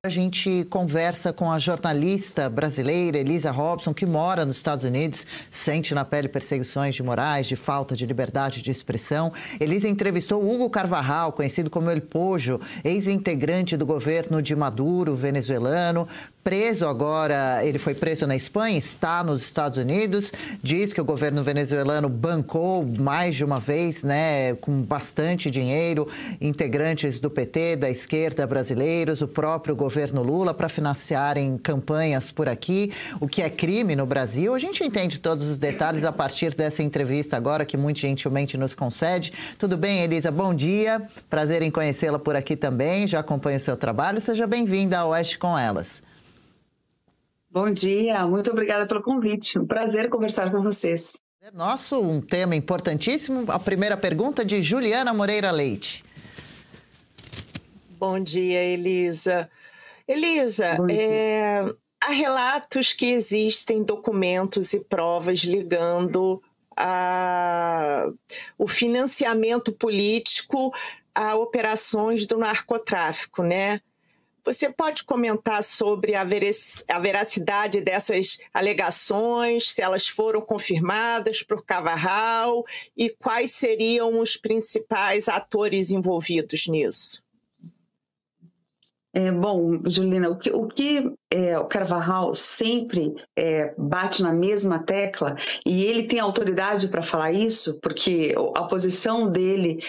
A gente conversa com a jornalista brasileira Elisa Robson, que mora nos Estados Unidos, sente na pele perseguições de morais, de falta de liberdade de expressão. Elisa entrevistou Hugo Carvajal, conhecido como El Pojo, ex-integrante do governo de Maduro, venezuelano. Preso agora, ele foi preso na Espanha, está nos Estados Unidos. Diz que o governo venezuelano bancou mais de uma vez, né, com bastante dinheiro, integrantes do PT, da esquerda brasileiros, o próprio governo Lula, para financiarem campanhas por aqui, o que é crime no Brasil. A gente entende todos os detalhes a partir dessa entrevista agora, que muito gentilmente nos concede. Tudo bem, Elisa? Bom dia. Prazer em conhecê-la por aqui também. Já acompanho o seu trabalho. Seja bem-vinda ao Oeste com Elas. Bom dia, muito obrigada pelo convite. Um prazer conversar com vocês. Nosso, um tema importantíssimo. A primeira pergunta de Juliana Moreira Leite. Bom dia, Elisa. Elisa, há relatos que existem documentos e provas ligando o financiamento político a operações do narcotráfico, né? Você pode comentar sobre a veracidade dessas alegações, se elas foram confirmadas por Carvajal e quais seriam os principais atores envolvidos nisso? Bom, Juliana, o Carvajal sempre bate na mesma tecla, e ele tem autoridade para falar isso, porque a posição dele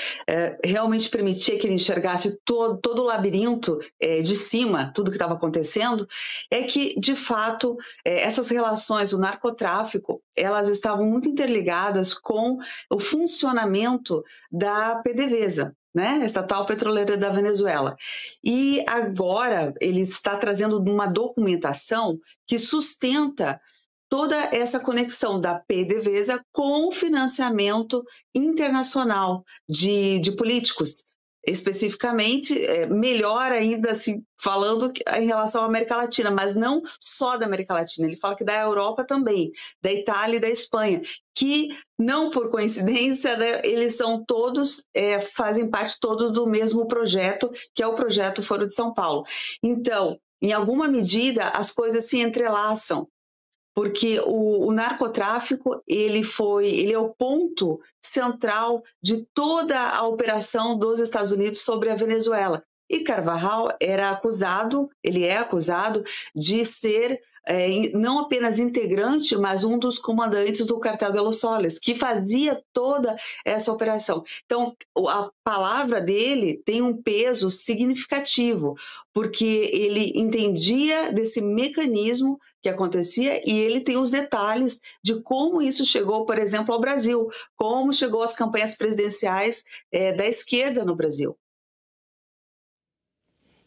realmente permitia que ele enxergasse todo o labirinto de cima, tudo que estava acontecendo, é que, de fato, essas relações do narcotráfico, elas estavam muito interligadas com o funcionamento da PDVSA, né, estatal petroleira da Venezuela. E agora ele está trazendo uma documentação que sustenta toda essa conexão da PDVSA com o financiamento internacional de políticos. Especificamente, melhor ainda, assim, falando em relação à América Latina, mas não só da América Latina. Ele fala que da Europa também, da Itália e da Espanha, que, não por coincidência, né, eles são todos, fazem parte todos do mesmo projeto, que é o projeto Foro de São Paulo. Então, em alguma medida, as coisas se entrelaçam, porque o narcotráfico ele é o ponto central de toda a operação dos Estados Unidos sobre a Venezuela. E Carvajal ele é acusado de ser não apenas integrante, mas um dos comandantes do Cartel de Los Soles, que fazia toda essa operação. Então, a palavra dele tem um peso significativo, porque ele entendia desse mecanismo que acontecia, e ele tem os detalhes de como isso chegou, por exemplo, ao Brasil, como chegou às campanhas presidenciais da esquerda no Brasil.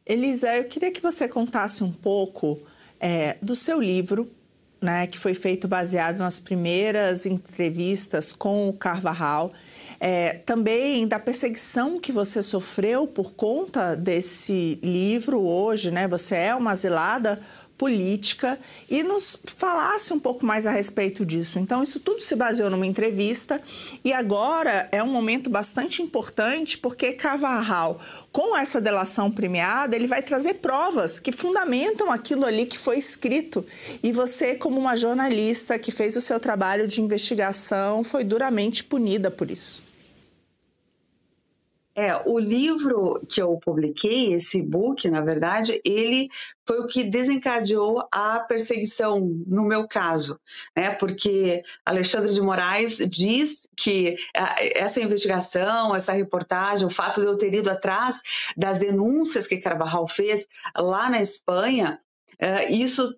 Elisa, eu queria que você contasse um pouco do seu livro, né, que foi feito baseado nas primeiras entrevistas com o Carvajal, também da perseguição que você sofreu por conta desse livro hoje, né? Você é uma exilada política, e nos falasse um pouco mais a respeito disso. Então, isso tudo se baseou numa entrevista, e agora é um momento bastante importante, porque Carvajal, com essa delação premiada, ele vai trazer provas que fundamentam aquilo ali que foi escrito. E você, como uma jornalista que fez o seu trabalho de investigação, foi duramente punida por isso. O livro que eu publiquei, esse e-book, na verdade, ele foi o que desencadeou a perseguição, no meu caso, né? Porque Alexandre de Moraes diz que essa investigação, essa reportagem, o fato de eu ter ido atrás das denúncias que Carvajal fez lá na Espanha, isso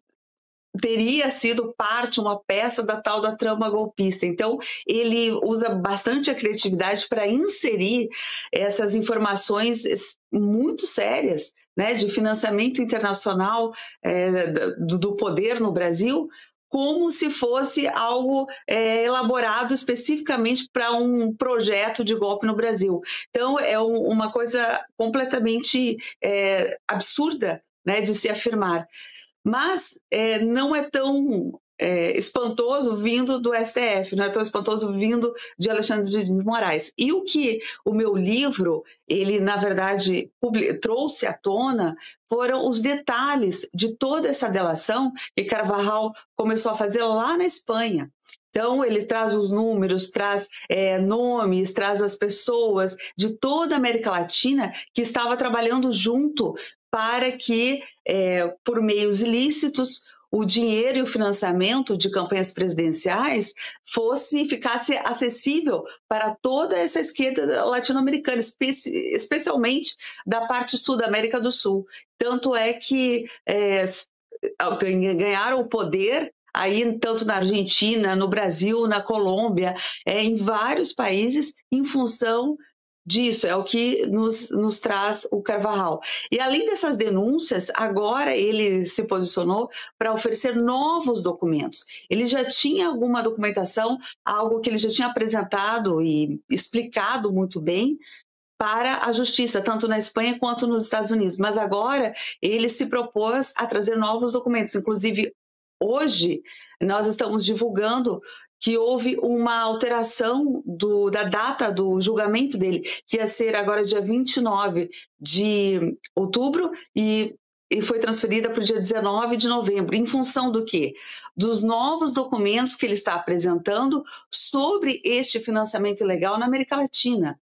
teria sido uma peça da tal da trama golpista. Então, ele usa bastante a criatividade para inserir essas informações muito sérias, né, de financiamento internacional do poder no Brasil, como se fosse algo elaborado especificamente para um projeto de golpe no Brasil. Então, é uma coisa completamente absurda, né, de se afirmar. Mas não é tão espantoso vindo do STF, não é tão espantoso vindo de Alexandre de Moraes. E o que o meu livro, ele na verdade trouxe à tona, foram os detalhes de toda essa delação que Carvajal começou a fazer lá na Espanha. Então, ele traz os números, traz nomes, traz as pessoas de toda a América Latina que estava trabalhando junto para que, por meios ilícitos, o dinheiro e o financiamento de campanhas presidenciais ficasse acessível para toda essa esquerda latino-americana, especialmente da parte sul da América do Sul. Tanto é que ganharam o poder aí tanto na Argentina, no Brasil, na Colômbia, em vários países, em função disso, é o que nos traz o Carvajal. E além dessas denúncias, agora ele se posicionou para oferecer novos documentos. Ele já tinha alguma documentação, algo que ele já tinha apresentado e explicado muito bem para a justiça, tanto na Espanha quanto nos Estados Unidos. Mas agora ele se propôs a trazer novos documentos. Inclusive, hoje, nós estamos divulgando que houve uma alteração da data do julgamento dele, que ia ser agora dia 29 de outubro e foi transferida para o dia 19 de novembro, em função do quê? Dos novos documentos que ele está apresentando sobre este financiamento ilegal na América Latina.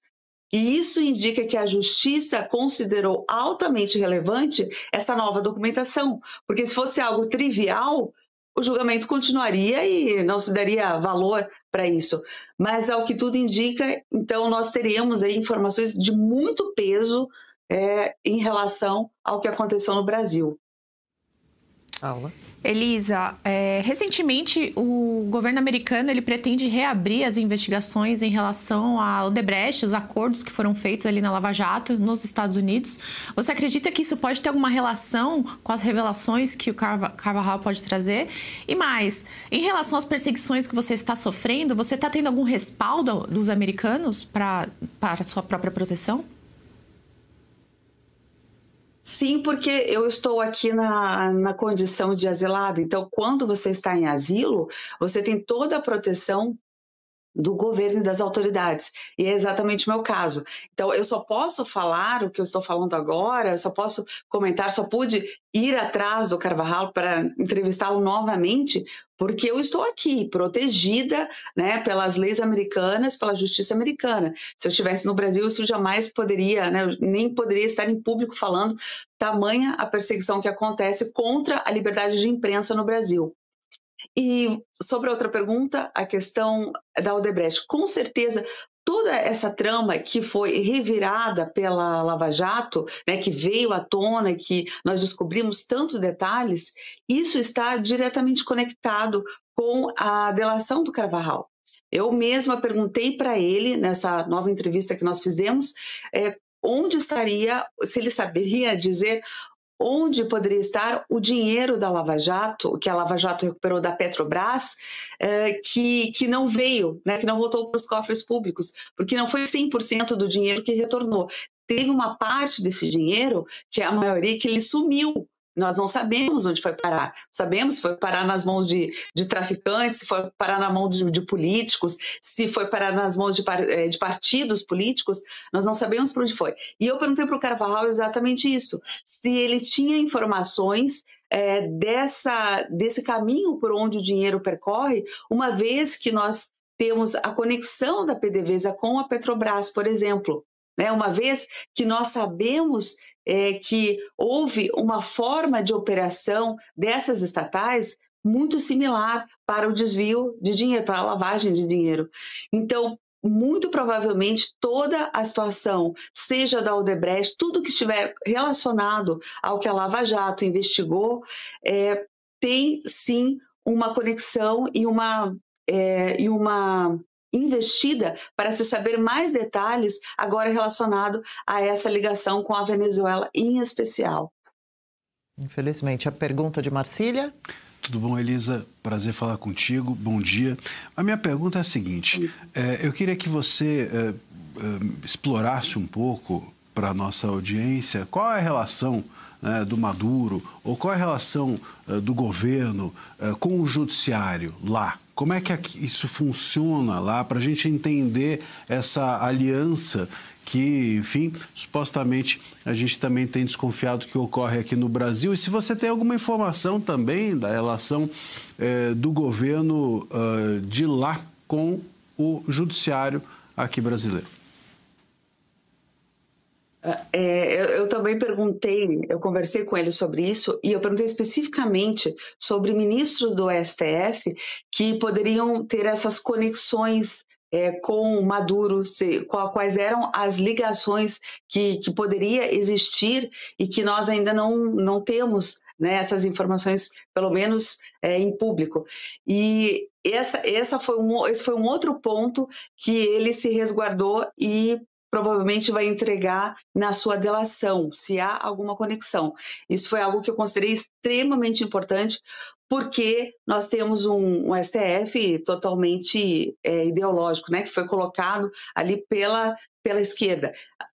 E isso indica que a justiça considerou altamente relevante essa nova documentação, porque se fosse algo trivial, o julgamento continuaria e não se daria valor para isso. Mas, ao que tudo indica, então nós teríamos aí informações de muito peso em relação ao que aconteceu no Brasil. Paula? Elisa, recentemente o governo americano ele pretende reabrir as investigações em relação ao Odebrecht, os acordos que foram feitos ali na Lava Jato, nos Estados Unidos. Você acredita que isso pode ter alguma relação com as revelações que o Carvajal pode trazer? E mais, em relação às perseguições que você está sofrendo, você está tendo algum respaldo dos americanos para a sua própria proteção? Sim, porque eu estou aqui na condição de asilado. Então, quando você está em asilo, você tem toda a proteção do governo e das autoridades. E é exatamente o meu caso. Então, eu só posso falar o que eu estou falando agora, eu só posso comentar, só pude ir atrás do Carvajal para entrevistá-lo novamente, porque eu estou aqui, protegida, né, pelas leis americanas, pela justiça americana. Se eu estivesse no Brasil, isso jamais poderia, né, eu nem poderia estar em público falando, tamanha a perseguição que acontece contra a liberdade de imprensa no Brasil. E sobre a outra pergunta, a questão da Odebrecht, com certeza toda essa trama que foi revirada pela Lava Jato, né, que veio à tona, que nós descobrimos tantos detalhes, isso está diretamente conectado com a delação do Carvajal. Eu mesma perguntei para ele, nessa nova entrevista que nós fizemos, onde estaria, se ele saberia dizer onde poderia estar o dinheiro da Lava Jato, que a Lava Jato recuperou da Petrobras, que não veio, né, que não voltou para os cofres públicos, porque não foi 100% do dinheiro que retornou. Teve uma parte desse dinheiro, que é a maioria, que ele sumiu. Nós não sabemos onde foi parar. Sabemos se foi parar nas mãos de traficantes, se foi parar na mão de políticos, se foi parar nas mãos de partidos políticos, nós não sabemos para onde foi. E eu perguntei para o Carvajal exatamente isso, se ele tinha informações desse caminho por onde o dinheiro percorre, uma vez que nós temos a conexão da PDVSA com a Petrobras, por exemplo, né? Uma vez que nós sabemos que houve uma forma de operação dessas estatais muito similar para o desvio de dinheiro, para a lavagem de dinheiro. Então, muito provavelmente, toda a situação, seja da Odebrecht, tudo que estiver relacionado ao que a Lava Jato investigou, tem sim uma conexão e uma investida para se saber mais detalhes agora relacionado a essa ligação com a Venezuela em especial. Infelizmente, a pergunta de Marcília. Tudo bom, Elisa? Prazer falar contigo. Bom dia. A minha pergunta é a seguinte. Eu queria que você explorasse um pouco para a nossa audiência qual é a relação né, do Maduro, ou qual é a relação do governo com o judiciário lá? Como é que isso funciona lá para a gente entender essa aliança que, enfim, supostamente a gente também tem desconfiado que ocorre aqui no Brasil? E se você tem alguma informação também da relação do governo de lá com o judiciário aqui brasileiro. Eu também perguntei, eu conversei com ele sobre isso, e eu perguntei especificamente sobre ministros do STF que poderiam ter essas conexões com Maduro, quais eram as ligações que poderia existir e que nós ainda não temos, né, essas informações, pelo menos em público. E esse foi um outro ponto que ele se resguardou e provavelmente vai entregar na sua delação, se há alguma conexão. Isso foi algo que eu considerei extremamente importante, porque nós temos um STF totalmente ideológico, né, que foi colocado ali pela esquerda,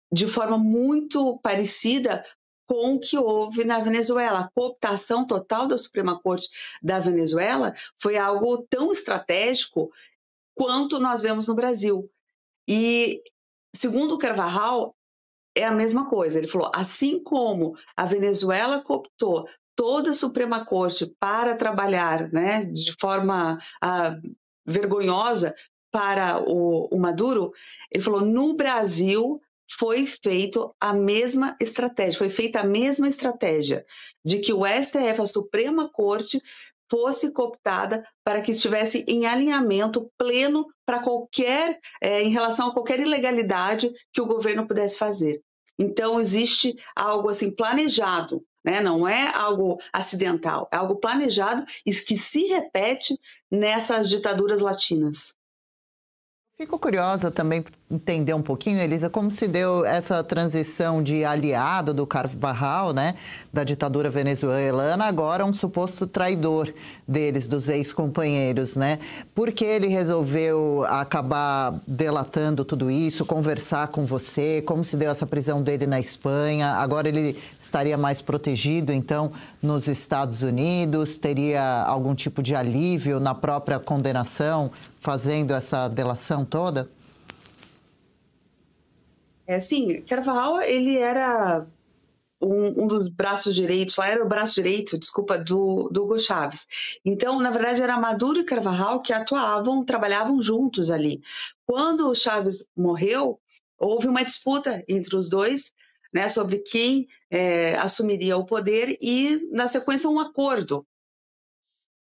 de forma muito parecida com o que houve na Venezuela. A cooptação total da Suprema Corte da Venezuela foi algo tão estratégico quanto nós vemos no Brasil. E, segundo o Carvajal, é a mesma coisa. Ele falou, assim como a Venezuela cooptou toda a Suprema Corte para trabalhar, né, de forma vergonhosa para o Maduro, ele falou, no Brasil foi feita a mesma estratégia de que o STF, a Suprema Corte, fosse cooptada para que estivesse em alinhamento pleno para em relação a qualquer ilegalidade que o governo pudesse fazer. Então, existe algo assim planejado, né? Não é algo acidental, é algo planejado e que se repete nessas ditaduras latinas. Fico curiosa também para entender um pouquinho, Elisa, como se deu essa transição de aliado do Carvajal, né, da ditadura venezuelana, agora um suposto traidor deles, dos ex-companheiros, né? Por que ele resolveu acabar delatando tudo isso, conversar com você? Como se deu essa prisão dele na Espanha? Agora ele estaria mais protegido, então, nos Estados Unidos? Teria algum tipo de alívio na própria condenação, fazendo essa delação toda? Sim, Carvajal, ele era um dos braços direitos, lá era o braço direito, desculpa, do Hugo Chávez. Então, na verdade, era Maduro e Carvajal que trabalhavam juntos ali. Quando o Chávez morreu, houve uma disputa entre os dois, né, sobre quem assumiria o poder e, na sequência, um acordo.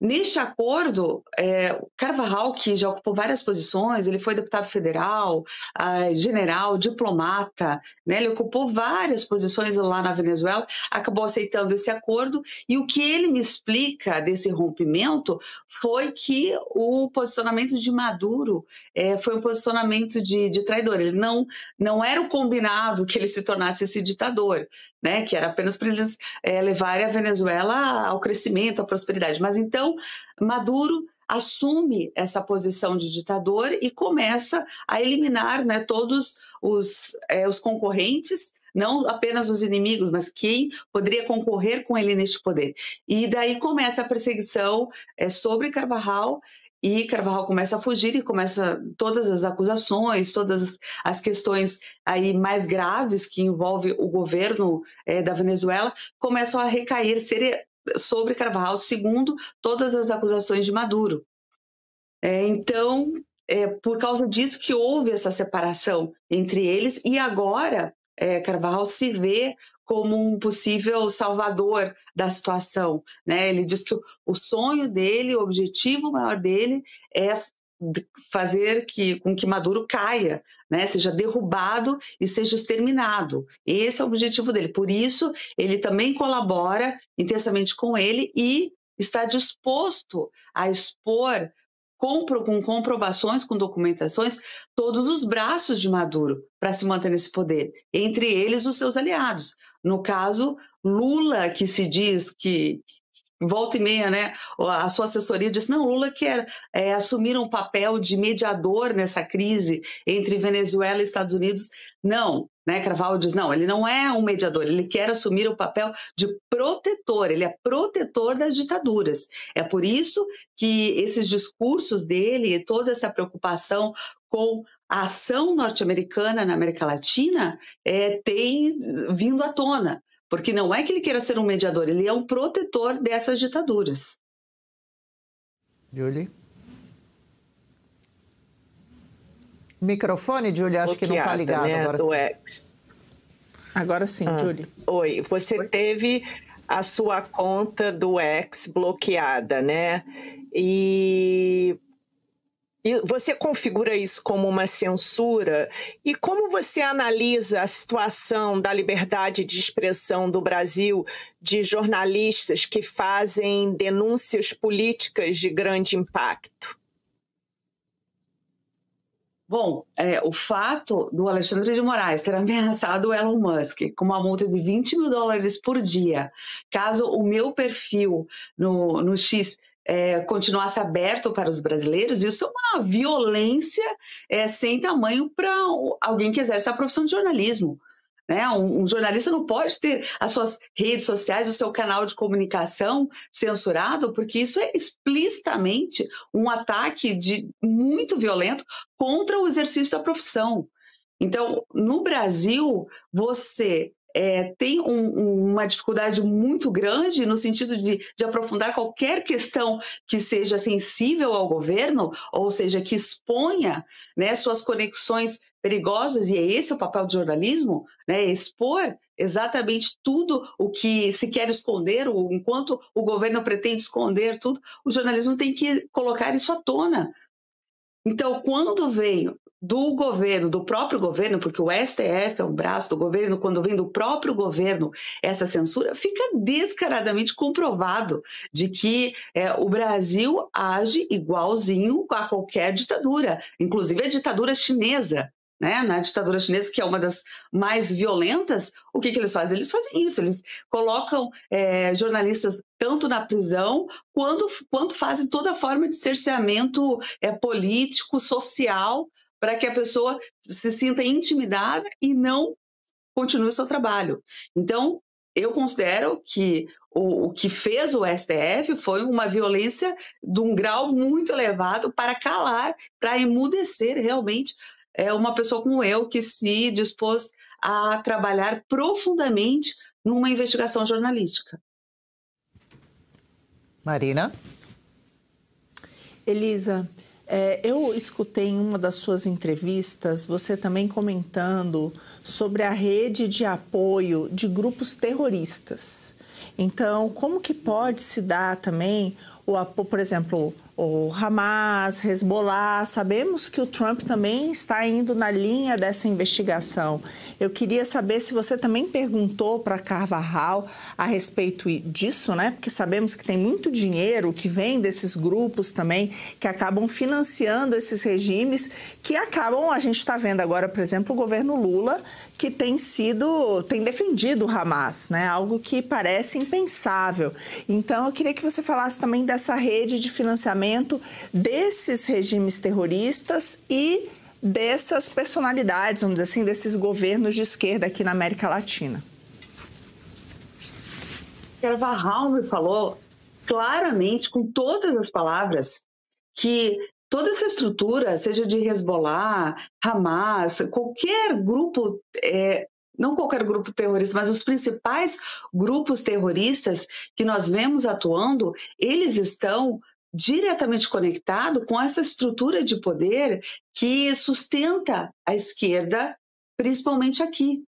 Neste acordo, Carvajal, que já ocupou várias posições, ele foi deputado federal, general, diplomata, né? Ele ocupou várias posições lá na Venezuela, acabou aceitando esse acordo, e o que ele me explica desse rompimento foi que o posicionamento de Maduro foi um posicionamento de traidor. Ele não era o combinado que ele se tornasse esse ditador, né? Que era apenas para eles levarem a Venezuela ao crescimento, à prosperidade. Mas então Maduro assume essa posição de ditador e começa a eliminar, né, todos os concorrentes, não apenas os inimigos, mas quem poderia concorrer com ele neste poder. E daí começa a perseguição sobre Carvajal, e Carvajal começa a fugir e começa todas as acusações, todas as questões aí mais graves que envolvem o governo da Venezuela, começam a recair sobre Carvajal, segundo todas as acusações de Maduro. Então, por causa disso que houve essa separação entre eles, e agora Carvajal se vê como um possível salvador da situação, né? Ele diz que o sonho dele, o objetivo maior dele é fazer com que Maduro caia, né? Seja derrubado e seja exterminado. Esse é o objetivo dele. Por isso, ele também colabora intensamente com ele e está disposto a expor com comprovações, com documentações, todos os braços de Maduro para se manter nesse poder, entre eles os seus aliados. No caso, Lula, que se diz que volta e meia, né, a sua assessoria disse, não, Lula quer assumir um papel de mediador nessa crise entre Venezuela e Estados Unidos. Não, né? Carvajal diz, não, ele não é um mediador, ele quer assumir o papel de protetor, ele é protetor das ditaduras. É por isso que esses discursos dele, toda essa preocupação com a ação norte-americana na América Latina tem vindo à tona, porque não é que ele queira ser um mediador, ele é um protetor dessas ditaduras. Julie? Microfone, Julie, acho que não está ligado, né, agora. Do X. Agora sim, Julie. Oi, você teve a sua conta do X bloqueada, né? E você configura isso como uma censura? E como você analisa a situação da liberdade de expressão do Brasil, de jornalistas que fazem denúncias políticas de grande impacto? Bom, o fato do Alexandre de Moraes ter ameaçado o Elon Musk com uma multa de $20 mil por dia, caso o meu perfil no X continuasse aberto para os brasileiros, isso é uma violência sem tamanho para alguém que exerce a profissão de jornalismo. Né? Um jornalista não pode ter as suas redes sociais, o seu canal de comunicação censurado, porque isso é explicitamente um ataque muito violento contra o exercício da profissão. Então, no Brasil, você tem uma dificuldade muito grande no sentido de aprofundar qualquer questão que seja sensível ao governo, ou seja, que exponha, né, suas conexões perigosas, e é esse o papel do jornalismo, né, expor exatamente tudo o que se quer esconder, enquanto o governo pretende esconder tudo, o jornalismo tem que colocar isso à tona. Então, quando vem do governo, do próprio governo, porque o STF é um braço do governo, quando vem do próprio governo essa censura, fica descaradamente comprovado de que o Brasil age igualzinho a qualquer ditadura, inclusive a ditadura chinesa. Né? Na ditadura chinesa, que é uma das mais violentas, o que eles fazem? Eles fazem isso, eles colocam jornalistas tanto na prisão, quanto fazem toda forma de cerceamento político, social, para que a pessoa se sinta intimidada e não continue o seu trabalho. Então, eu considero que o que fez o STF foi uma violência de um grau muito elevado para calar, para emudecer realmente uma pessoa como eu, que se dispôs a trabalhar profundamente numa investigação jornalística. Marina? Elisa, eu escutei em uma das suas entrevistas você também comentando sobre a rede de apoio de grupos terroristas. Então, como que pode se dar também o apoio, por exemplo, o Hamas, Hezbollah? Sabemos que o Trump também está indo na linha dessa investigação. Eu queria saber se você também perguntou para Carvajal a respeito disso, né? Porque sabemos que tem muito dinheiro que vem desses grupos também, que acabam financiando esses regimes, que acabam, a gente está vendo agora, por exemplo, o governo Lula, que tem defendido o Hamas, né? Algo que parece impensável. Então, eu queria que você falasse também dessa rede de financiamento desses regimes terroristas e dessas personalidades, vamos dizer assim, desses governos de esquerda aqui na América Latina. Carvajal me falou claramente, com todas as palavras, que toda essa estrutura, seja de Hezbollah, Hamas, qualquer grupo, não qualquer grupo terrorista, mas os principais grupos terroristas que nós vemos atuando, eles estão diretamente conectados com essa estrutura de poder que sustenta a esquerda, principalmente aqui,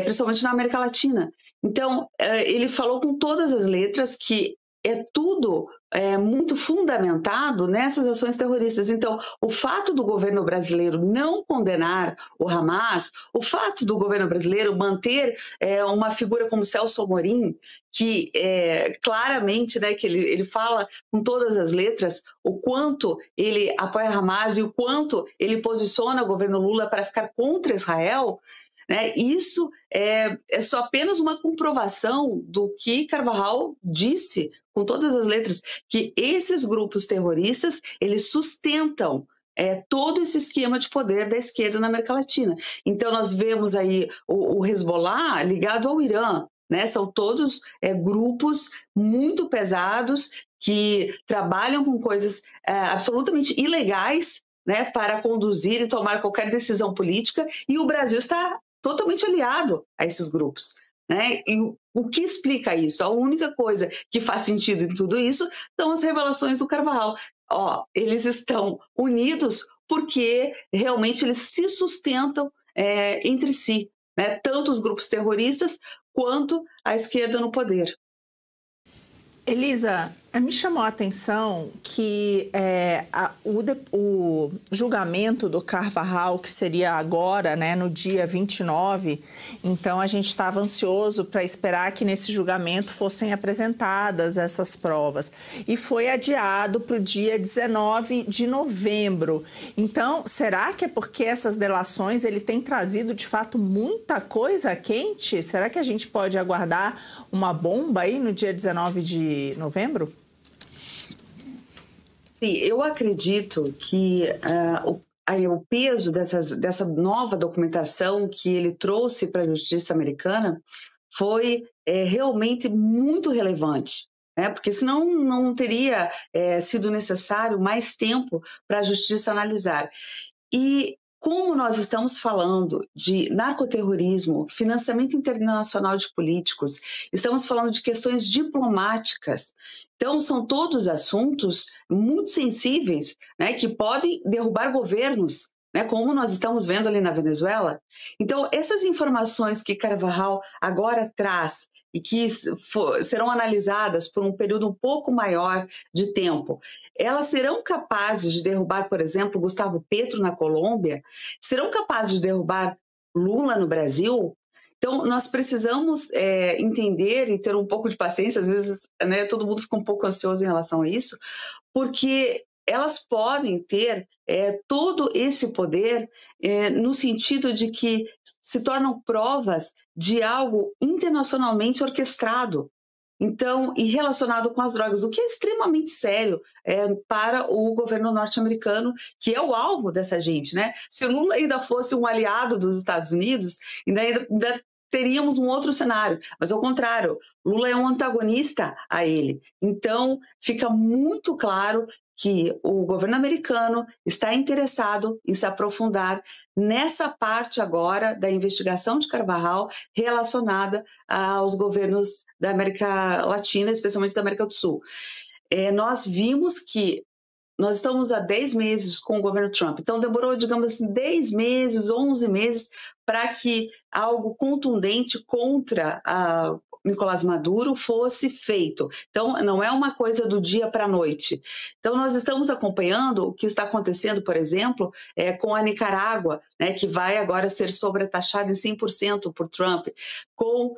principalmente na América Latina. Então, ele falou com todas as letras que é tudo muito fundamentado nessas ações terroristas. Então, o fato do governo brasileiro não condenar o Hamas, o fato do governo brasileiro manter uma figura como Celso Amorim, que claramente, né, que ele fala com todas as letras o quanto ele apoia Hamas e o quanto ele posiciona o governo Lula para ficar contra Israel, né, isso é só apenas uma comprovação do que Carvajal disse com todas as letras, que esses grupos terroristas, eles sustentam todo esse esquema de poder da esquerda na América Latina. Então, nós vemos aí o Hezbollah ligado ao Irã, né? São todos grupos muito pesados que trabalham com coisas absolutamente ilegais, né, para conduzir e tomar qualquer decisão política, e o Brasil está totalmente aliado a esses grupos, né? E o que explica isso? A única coisa que faz sentido em tudo isso são as revelações do Carvajal. Eles estão unidos porque realmente eles se sustentam entre si, né? Tanto os grupos terroristas quanto a esquerda no poder. Elisa, me chamou a atenção que o julgamento do Carvajal, que seria agora, né, no dia 29, então a gente estava ansioso para esperar que nesse julgamento fossem apresentadas essas provas. E foi adiado para o dia 19 de novembro. Então, será que é porque essas delações ele tem trazido, de fato, muita coisa quente? Será que a gente pode aguardar uma bomba aí no dia 19 de novembro? Sim, eu acredito que o peso dessa nova documentação que ele trouxe para a justiça americana foi realmente muito relevante, né? Porque senão não teria sido necessário mais tempo para a justiça analisar. E como nós estamos falando de narcoterrorismo, financiamento internacional de políticos, estamos falando de questões diplomáticas, então são todos assuntos muito sensíveis, né, que podem derrubar governos, né, como nós estamos vendo ali na Venezuela. Então, essas informações que Carvajal agora traz e que serão analisadas por um período um pouco maior de tempo, elas serão capazes de derrubar, por exemplo, Gustavo Petro na Colômbia? Serão capazes de derrubar Lula no Brasil? Então, nós precisamos entender e ter um pouco de paciência, às vezes, né, todo mundo fica um pouco ansioso em relação a isso, porque elas podem ter todo esse poder no sentido de que se tornam provas de algo internacionalmente orquestrado, então, e relacionado com as drogas, o que é extremamente sério para o governo norte-americano, que é o alvo dessa gente, né? Se o Lula ainda fosse um aliado dos Estados Unidos, ainda teríamos um outro cenário, mas ao contrário, Lula é um antagonista a ele. Então, fica muito claro que o governo americano está interessado em se aprofundar nessa parte agora da investigação de Carvajal relacionada aos governos da América Latina, especialmente da América do Sul. Nós vimos que nós estamos há 10 meses com o governo Trump, então demorou, digamos assim, 10 meses, 11 meses para que algo contundente contra Nicolás Maduro fosse feito. Então, não é uma coisa do dia para a noite. Então, nós estamos acompanhando o que está acontecendo, por exemplo, com a Nicarágua, né, que vai agora ser sobretaxada em 100% por Trump, com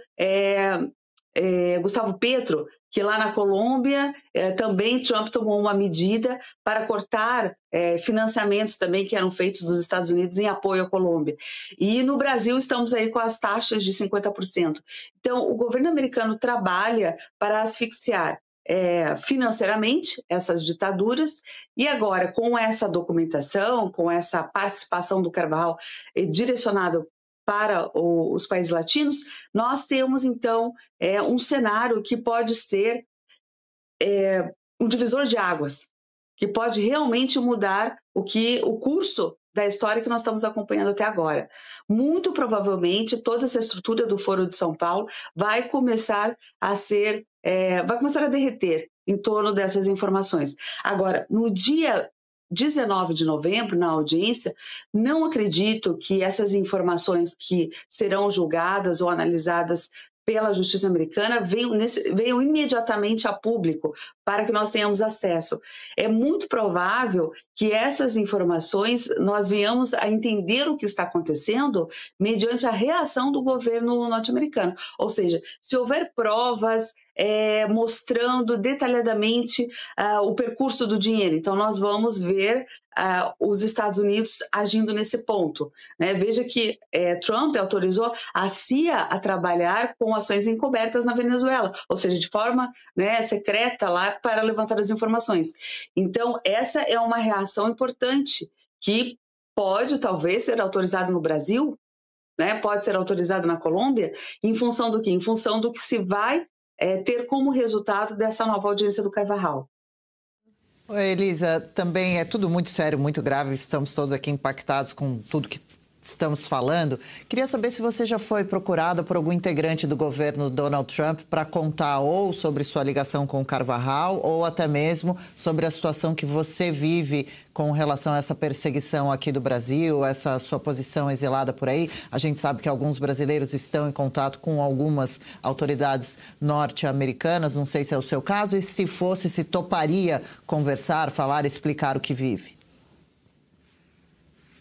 Gustavo Petro, que lá na Colômbia também Trump tomou uma medida para cortar financiamentos também que eram feitos dos Estados Unidos em apoio à Colômbia. E no Brasil estamos aí com as taxas de 50%. Então, o governo americano trabalha para asfixiar financeiramente essas ditaduras, e agora com essa documentação, com essa participação do Carvajal direcionada para os países latinos, nós temos, então, um cenário que pode ser um divisor de águas, que pode realmente mudar o curso da história que nós estamos acompanhando até agora. Muito provavelmente, toda essa estrutura do Foro de São Paulo vai começar a derreter em torno dessas informações. Agora, no dia 19 de novembro, na audiência, não acredito que essas informações que serão julgadas ou analisadas pela justiça americana venham imediatamente a público para que nós tenhamos acesso. É muito provável que essas informações nós venhamos a entender o que está acontecendo mediante a reação do governo norte-americano. Ou seja, se houver provas mostrando detalhadamente o percurso do dinheiro. Então, nós vamos ver os Estados Unidos agindo nesse ponto, né? Veja que Trump autorizou a CIA a trabalhar com ações encobertas na Venezuela, ou seja, de forma, né, secreta lá para levantar as informações. Então, essa é uma reação importante que pode talvez ser autorizado no Brasil, né? Pode ser autorizado na Colômbia, em função do quê? Em função do que se vai ter como resultado dessa nova audiência do Carvajal. Oi, Elisa, também é tudo muito sério, muito grave, estamos todos aqui impactados com tudo que estamos falando. Queria saber se você já foi procurada por algum integrante do governo Donald Trump para contar ou sobre sua ligação com o Carvajal ou até mesmo sobre a situação que você vive com relação a essa perseguição aqui do Brasil, essa sua posição exilada por aí. A gente sabe que alguns brasileiros estão em contato com algumas autoridades norte-americanas, não sei se é o seu caso, e se fosse, se toparia conversar, falar, explicar o que vive.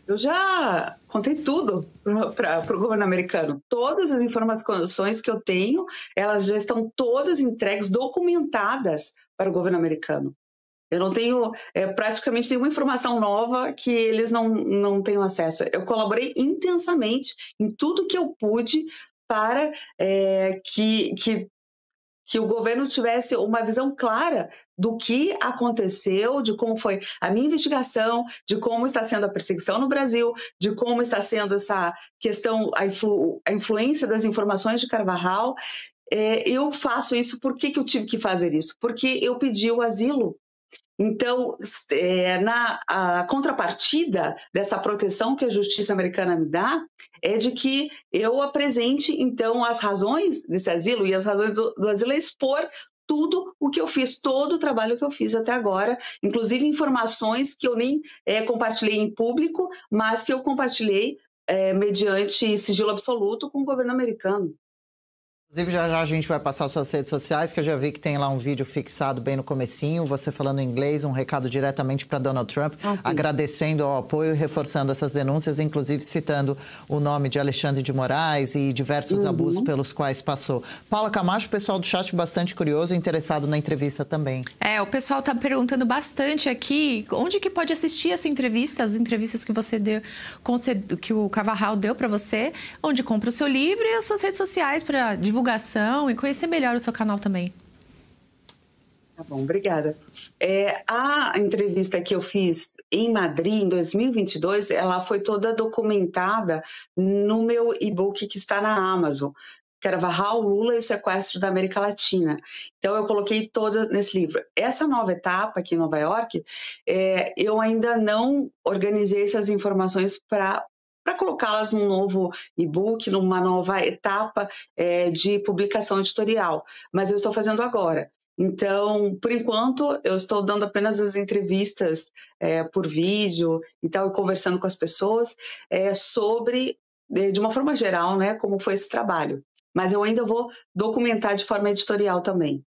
Eu já contei tudo para o governo americano. Todas as informações que eu tenho, elas já estão todas entregues, documentadas para o governo americano. Eu não tenho praticamente nenhuma informação nova que eles não tenham acesso. Eu colaborei intensamente em tudo que eu pude para que o governo tivesse uma visão clara do que aconteceu, de como foi a minha investigação, de como está sendo a perseguição no Brasil, de como está sendo essa questão, a influência das informações de Carvajal. Eu faço isso, por que eu tive que fazer isso? Porque eu pedi o asilo. Então, a contrapartida dessa proteção que a justiça americana me dá é de que eu apresente, então, as razões desse asilo, e as razões do asilo é expor tudo o que eu fiz, todo o trabalho que eu fiz até agora, inclusive informações que eu nem compartilhei em público, mas que eu compartilhei mediante sigilo absoluto com o governo americano. Inclusive, já a gente vai passar as suas redes sociais, que eu já vi que tem lá um vídeo fixado bem no comecinho, você falando em inglês, um recado diretamente para Donald Trump, agradecendo ao apoio e reforçando essas denúncias, inclusive citando o nome de Alexandre de Moraes e diversos abusos pelos quais passou. Paula Camacho, o pessoal do chat bastante curioso e interessado na entrevista também. O pessoal está perguntando bastante aqui, onde que pode assistir essa entrevista, as entrevistas que você deu, que o Carvajal deu para você, onde compra o seu livro e as suas redes sociais para divulgação e conhecer melhor o seu canal também. Tá bom, obrigada. A entrevista que eu fiz em Madrid, em 2022, ela foi toda documentada no meu e-book que está na Amazon, Carvajal, Lula e o sequestro da América Latina. Então, eu coloquei toda nesse livro. Essa nova etapa aqui em Nova York, eu ainda não organizei essas informações para colocá-las num novo e-book, numa nova etapa de publicação editorial. Mas eu estou fazendo agora. Então, por enquanto, eu estou dando apenas as entrevistas por vídeo e tal, e conversando com as pessoas sobre, de uma forma geral, né, como foi esse trabalho. Mas eu ainda vou documentar de forma editorial também.